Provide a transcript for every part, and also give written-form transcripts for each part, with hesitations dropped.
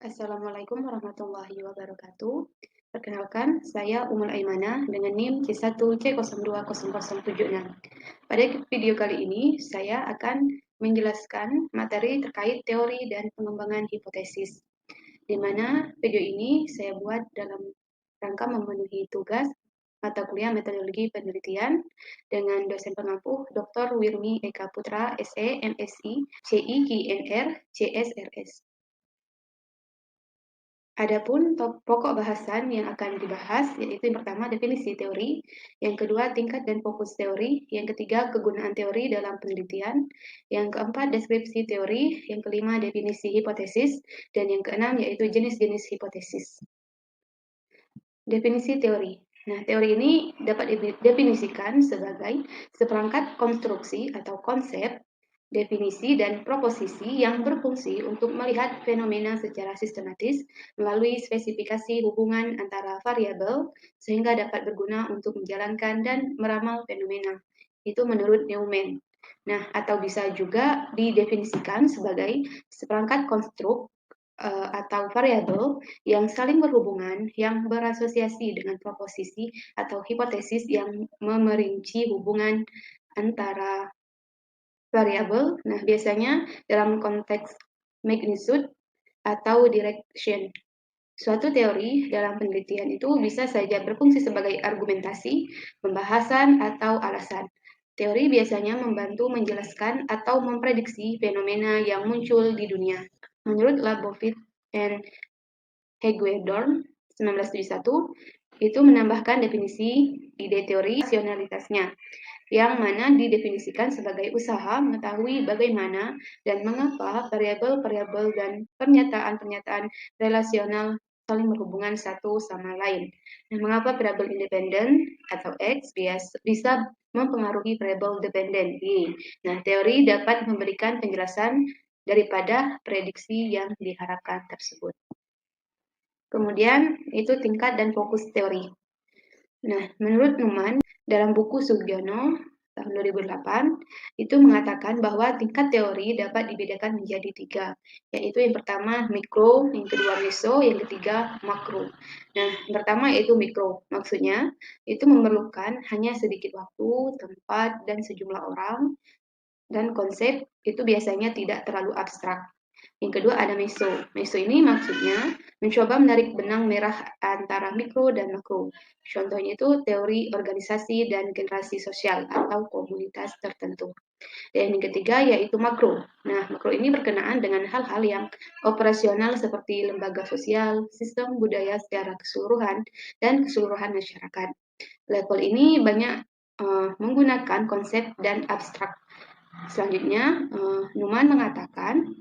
Assalamualaikum warahmatullahi wabarakatuh. Perkenalkan, saya Umul Aimanah dengan NIM C1C020076. Pada video kali ini, saya akan menjelaskan materi terkait teori dan pengembangan hipotesis, di mana video ini saya buat dalam rangka memenuhi tugas mata kuliah metodologi penelitian dengan dosen pengampu Dr. Wirmi Eka Putra, SE, MSI, CI, KNR, CSRS. Adapun pokok bahasan yang akan dibahas yaitu yang pertama definisi teori, yang kedua tingkat dan fokus teori, yang ketiga kegunaan teori dalam penelitian, yang keempat deskripsi teori, yang kelima definisi hipotesis, dan yang keenam yaitu jenis-jenis hipotesis. Definisi teori. Nah, teori ini dapat didefinisikan sebagai seperangkat konstruksi atau konsep, definisi, dan proposisi yang berfungsi untuk melihat fenomena secara sistematis melalui spesifikasi hubungan antara variabel sehingga dapat berguna untuk menjalankan dan meramal fenomena. Itu menurut Neumann. Nah, atau bisa juga didefinisikan sebagai seperangkat konstruk atau variabel yang saling berhubungan yang berasosiasi dengan proposisi atau hipotesis yang memerinci hubungan antara variabel. Nah, biasanya dalam konteks magnitude atau direction. Suatu teori dalam penelitian itu bisa saja berfungsi sebagai argumentasi, pembahasan, atau alasan. Teori biasanya membantu menjelaskan atau memprediksi fenomena yang muncul di dunia. Menurut Labovitz and Hagedorn 1971, itu menambahkan definisi ide teori rasionalitasnya, yang mana didefinisikan sebagai usaha mengetahui bagaimana dan mengapa variabel-variabel dan pernyataan-pernyataan relasional saling berhubungan satu sama lain. Nah, mengapa variabel independen atau X bisa mempengaruhi variabel dependen Y. Nah, teori dapat memberikan penjelasan daripada prediksi yang diharapkan tersebut. Kemudian itu tingkat dan fokus teori. Nah, menurut Neumann, dalam buku Sugiono tahun 2008, itu mengatakan bahwa tingkat teori dapat dibedakan menjadi 3, yaitu yang pertama mikro, yang kedua meso, yang ketiga makro. Nah, yang pertama yaitu mikro, maksudnya itu memerlukan hanya sedikit waktu, tempat, dan sejumlah orang, dan konsep itu biasanya tidak terlalu abstrak. Yang kedua ada meso. Meso ini maksudnya mencoba menarik benang merah antara mikro dan makro. Contohnya itu teori organisasi dan generasi sosial atau komunitas tertentu. Dan yang ketiga yaitu makro. Nah, makro ini berkenaan dengan hal-hal yang operasional seperti lembaga sosial, sistem budaya secara keseluruhan, dan keseluruhan masyarakat. Level ini banyak menggunakan konsep dan abstrak. Selanjutnya, Neumann mengatakan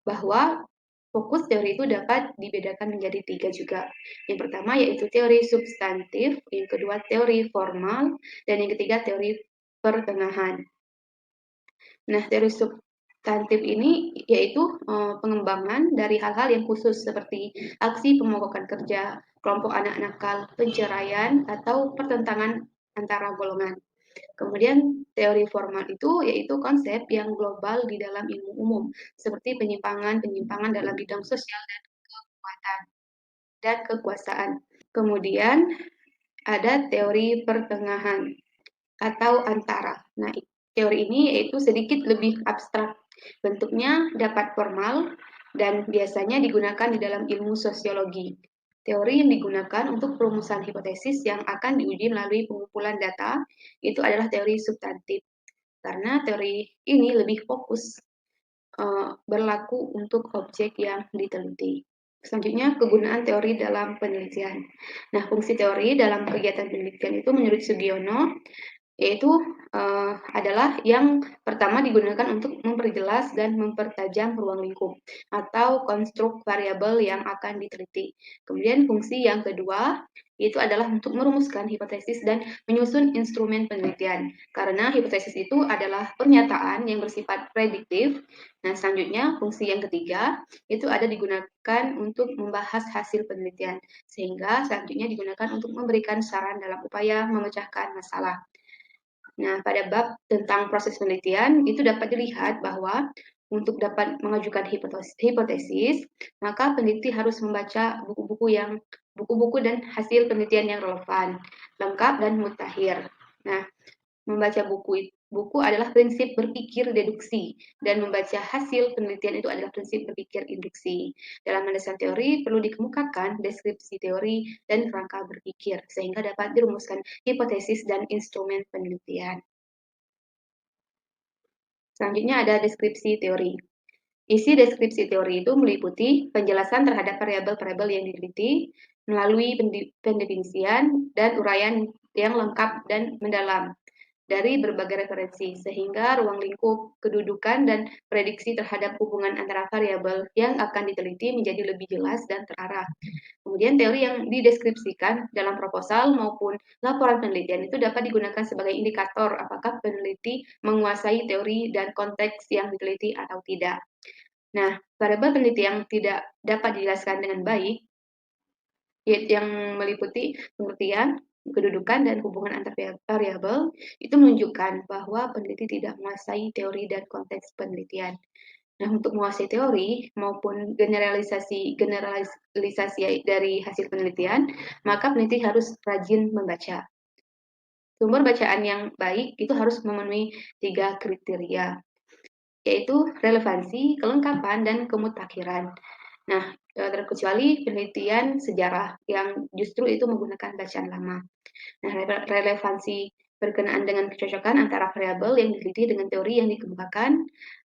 bahwa fokus teori itu dapat dibedakan menjadi 3 juga. Yang pertama yaitu teori substantif, yang kedua teori formal, dan yang ketiga teori pertengahan. Nah, teori substantif ini yaitu pengembangan dari hal-hal yang khusus seperti aksi pemogokan kerja, kelompok anak nakal, penceraian, atau pertentangan antara golongan. Kemudian teori formal itu yaitu konsep yang global di dalam ilmu umum, seperti penyimpangan dalam bidang sosial dan kekuasaan. Kemudian ada teori pertengahan atau antara. Nah, teori ini yaitu sedikit lebih abstrak. Bentuknya dapat formal dan biasanya digunakan di dalam ilmu sosiologi. Teori yang digunakan untuk perumusan hipotesis yang akan diuji melalui pengumpulan data itu adalah teori substantif. Karena teori ini lebih fokus berlaku untuk objek yang diteliti. Selanjutnya, kegunaan teori dalam penelitian. Nah, fungsi teori dalam kegiatan penelitian itu menurut Sugiono yaitu adalah yang pertama digunakan untuk memperjelas dan mempertajam ruang lingkup atau konstruk variabel yang akan diteliti. Kemudian fungsi yang kedua itu adalah untuk merumuskan hipotesis dan menyusun instrumen penelitian. Karena hipotesis itu adalah pernyataan yang bersifat prediktif. Nah, selanjutnya fungsi yang ketiga itu ada digunakan untuk membahas hasil penelitian, sehingga selanjutnya digunakan untuk memberikan saran dalam upaya memecahkan masalah. Nah, pada bab tentang proses penelitian, itu dapat dilihat bahwa untuk dapat mengajukan hipotesis, maka peneliti harus membaca buku-buku dan hasil penelitian yang relevan, lengkap dan mutakhir. Nah, membaca buku adalah prinsip berpikir deduksi, dan membaca hasil penelitian itu adalah prinsip berpikir induksi. Dalam landasan teori perlu dikemukakan deskripsi teori dan kerangka berpikir, sehingga dapat dirumuskan hipotesis dan instrumen penelitian. Selanjutnya ada deskripsi teori. Isi deskripsi teori itu meliputi penjelasan terhadap variabel-variabel yang diteliti melalui pendefinisian dan uraian yang lengkap dan mendalam dari berbagai referensi, sehingga ruang lingkup, kedudukan, dan prediksi terhadap hubungan antara variabel yang akan diteliti menjadi lebih jelas dan terarah. Kemudian teori yang dideskripsikan dalam proposal maupun laporan penelitian itu dapat digunakan sebagai indikator apakah peneliti menguasai teori dan konteks yang diteliti atau tidak. Nah, variabel peneliti yang tidak dapat dijelaskan dengan baik, yang meliputi pengertian, kedudukan, dan hubungan antar variabel, itu menunjukkan bahwa peneliti tidak menguasai teori dan konteks penelitian. Nah, untuk menguasai teori maupun generalisasi dari hasil penelitian, maka peneliti harus rajin membaca. Sumber bacaan yang baik itu harus memenuhi 3 kriteria, yaitu relevansi, kelengkapan, dan kemutakhiran. Nah, terkecuali penelitian sejarah yang justru itu menggunakan bacaan lama. Nah, relevansi berkenaan dengan kecocokan antara variabel yang diteliti dengan teori yang dikemukakan,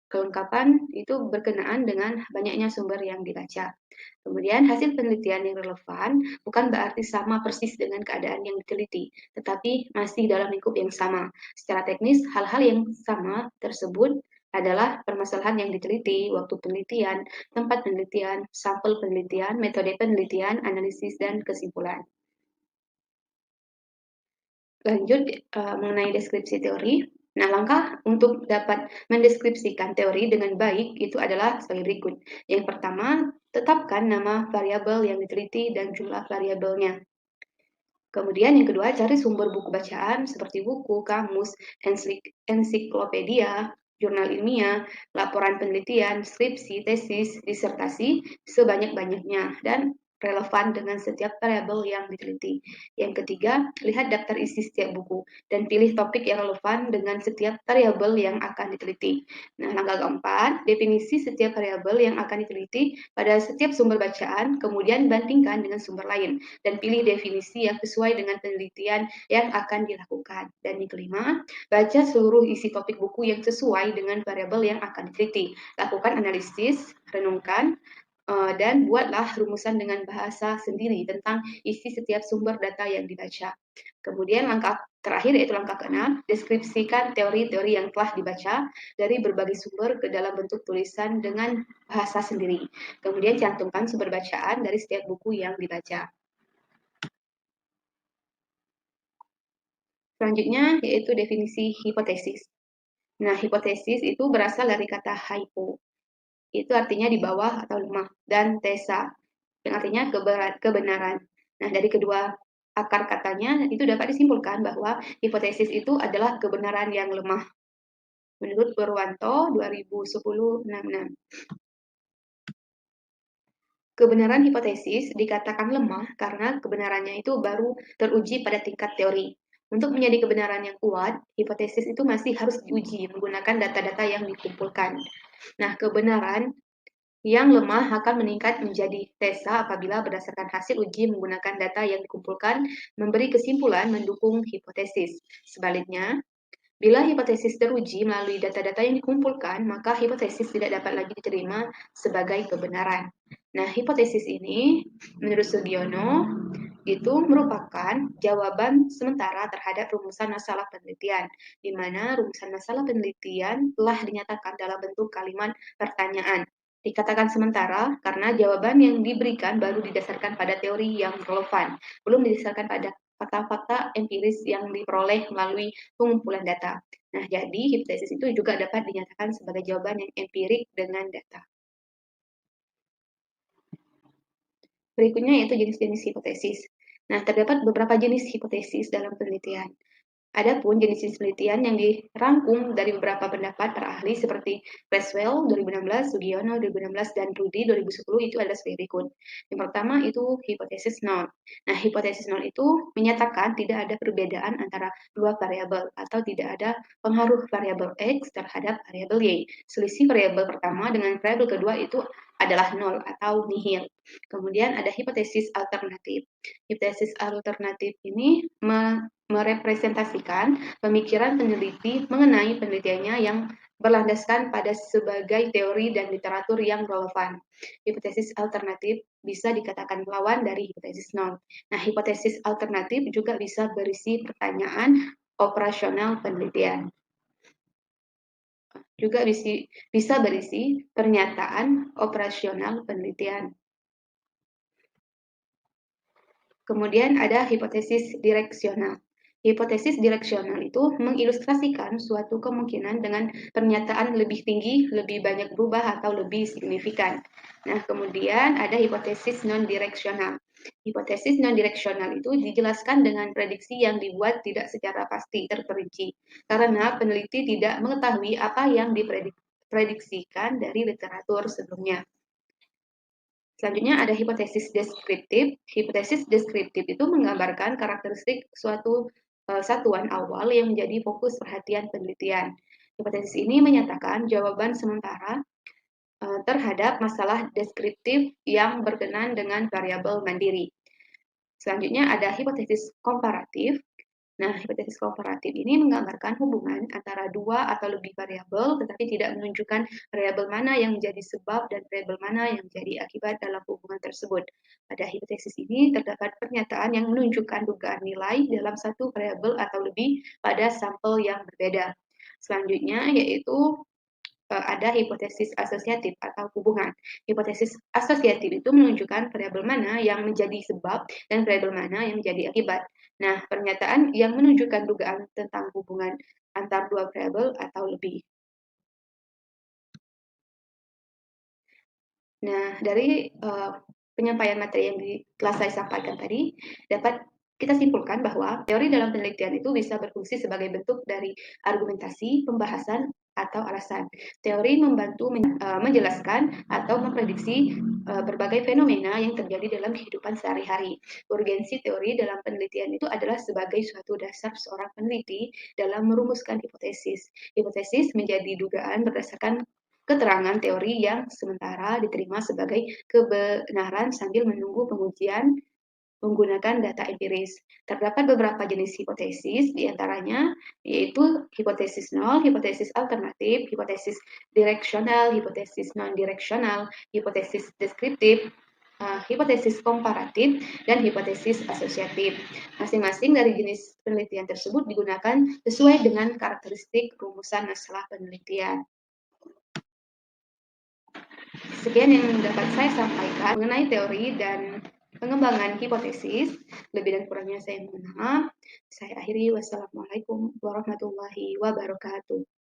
kelengkapan itu berkenaan dengan banyaknya sumber yang dibaca. Kemudian hasil penelitian yang relevan bukan berarti sama persis dengan keadaan yang diteliti, tetapi masih dalam lingkup yang sama. Secara teknis, hal-hal yang sama tersebut adalah permasalahan yang diteliti, waktu penelitian, tempat penelitian, sampel penelitian, metode penelitian, analisis, dan kesimpulan. Lanjut mengenai deskripsi teori. Nah, langkah untuk dapat mendeskripsikan teori dengan baik itu adalah sebagai berikut. Yang pertama, tetapkan nama variabel yang diteliti dan jumlah variabelnya. Kemudian yang kedua, cari sumber buku bacaan seperti buku, kamus, ensiklopedia, jurnal ilmiah, laporan penelitian, skripsi, tesis, disertasi sebanyak-banyaknya dan relevan dengan setiap variabel yang diteliti. Yang ketiga, lihat daftar isi setiap buku dan pilih topik yang relevan dengan setiap variabel yang akan diteliti. Nah, langkah keempat, definisi setiap variabel yang akan diteliti pada setiap sumber bacaan, kemudian bandingkan dengan sumber lain dan pilih definisi yang sesuai dengan penelitian yang akan dilakukan. Dan yang kelima, baca seluruh isi topik buku yang sesuai dengan variabel yang akan diteliti. Lakukan analisis, renungkan, dan buatlah rumusan dengan bahasa sendiri tentang isi setiap sumber data yang dibaca. Kemudian langkah terakhir yaitu langkah keenam, deskripsikan teori-teori yang telah dibaca dari berbagai sumber ke dalam bentuk tulisan dengan bahasa sendiri. Kemudian cantumkan sumber bacaan dari setiap buku yang dibaca. Selanjutnya yaitu definisi hipotesis. Nah, hipotesis itu berasal dari kata hypo. Itu artinya di bawah atau lemah, dan tesa yang artinya kebenaran. Nah, dari kedua akar katanya itu dapat disimpulkan bahwa hipotesis itu adalah kebenaran yang lemah. Menurut Purwanto 2010-66. Kebenaran hipotesis dikatakan lemah karena kebenarannya itu baru teruji pada tingkat teori. Untuk menjadi kebenaran yang kuat, hipotesis itu masih harus diuji menggunakan data-data yang dikumpulkan. Nah, kebenaran yang lemah akan meningkat menjadi tesa apabila berdasarkan hasil uji menggunakan data yang dikumpulkan memberi kesimpulan mendukung hipotesis. Sebaliknya, bila hipotesis teruji melalui data-data yang dikumpulkan, maka hipotesis tidak dapat lagi diterima sebagai kebenaran. Nah, hipotesis ini menurut Sugiono itu merupakan jawaban sementara terhadap rumusan masalah penelitian, di mana rumusan masalah penelitian telah dinyatakan dalam bentuk kalimat pertanyaan. Dikatakan sementara karena jawaban yang diberikan baru didasarkan pada teori yang relevan, belum didasarkan pada fakta-fakta empiris yang diperoleh melalui pengumpulan data. Nah, jadi hipotesis itu juga dapat dinyatakan sebagai jawaban yang empirik dengan data. Berikutnya yaitu jenis-jenis hipotesis. Nah, terdapat beberapa jenis hipotesis dalam penelitian. Adapun jenis penelitian yang dirangkum dari beberapa pendapat para ahli seperti Creswell 2016, Sugiono 2016, dan Rudy 2010 itu adalah sebagai berikut. Yang pertama itu hipotesis nol. Nah, hipotesis nol itu menyatakan tidak ada perbedaan antara dua variabel atau tidak ada pengaruh variabel X terhadap variabel Y. Selisih variabel pertama dengan variabel kedua itu adalah nol atau nihil. Kemudian ada hipotesis alternatif. Hipotesis alternatif ini merepresentasikan pemikiran peneliti mengenai penelitiannya yang berlandaskan pada sebagai teori dan literatur yang relevan. Hipotesis alternatif bisa dikatakan lawan dari hipotesis nol. Nah, hipotesis alternatif juga bisa berisi pertanyaan operasional penelitian. Juga bisa berisi pernyataan operasional penelitian. Kemudian ada hipotesis direksional. Hipotesis direksional itu mengilustrasikan suatu kemungkinan dengan pernyataan lebih tinggi, lebih banyak berubah, atau lebih signifikan. Nah, kemudian ada hipotesis non-direksional. Hipotesis non-direksional itu dijelaskan dengan prediksi yang dibuat tidak secara pasti terperinci, karena peneliti tidak mengetahui apa yang diprediksikan dari literatur sebelumnya. Selanjutnya ada hipotesis deskriptif. Hipotesis deskriptif itu menggambarkan karakteristik suatu satuan awal yang menjadi fokus perhatian penelitian. Hipotesis ini menyatakan jawaban sementara terhadap masalah deskriptif yang berkenan dengan variabel mandiri. Selanjutnya ada hipotesis komparatif. Nah, hipotesis komparatif ini menggambarkan hubungan antara dua atau lebih variabel, tetapi tidak menunjukkan variabel mana yang menjadi sebab dan variabel mana yang menjadi akibat dalam hubungan tersebut. Pada hipotesis ini terdapat pernyataan yang menunjukkan dugaan nilai dalam satu variabel atau lebih pada sampel yang berbeda. Selanjutnya yaitu ada hipotesis asosiatif atau hubungan. Hipotesis asosiatif itu menunjukkan variabel mana yang menjadi sebab dan variabel mana yang menjadi akibat. Nah, pernyataan yang menunjukkan dugaan tentang hubungan antar dua variabel atau lebih. Nah, dari penyampaian materi yang telah saya sampaikan tadi, dapat kita simpulkan bahwa teori dalam penelitian itu bisa berfungsi sebagai bentuk dari argumentasi, pembahasan, atau alasan. Teori membantu menjelaskan atau memprediksi berbagai fenomena yang terjadi dalam kehidupan sehari-hari. Urgensi teori dalam penelitian itu adalah sebagai suatu dasar seorang peneliti dalam merumuskan hipotesis. Hipotesis menjadi dugaan berdasarkan keterangan teori yang sementara diterima sebagai kebenaran sambil menunggu pengujian menggunakan data empiris. Terdapat beberapa jenis hipotesis, diantaranya yaitu hipotesis nol, hipotesis alternatif, hipotesis direksional, hipotesis non-direksional, hipotesis deskriptif, hipotesis komparatif, dan hipotesis asosiatif. Masing-masing dari jenis penelitian tersebut digunakan sesuai dengan karakteristik rumusan masalah penelitian. Sekian yang dapat saya sampaikan mengenai teori dan pengembangan hipotesis. Lebih dan kurangnya saya mohon maaf. Saya akhiri. Wassalamualaikum warahmatullahi wabarakatuh.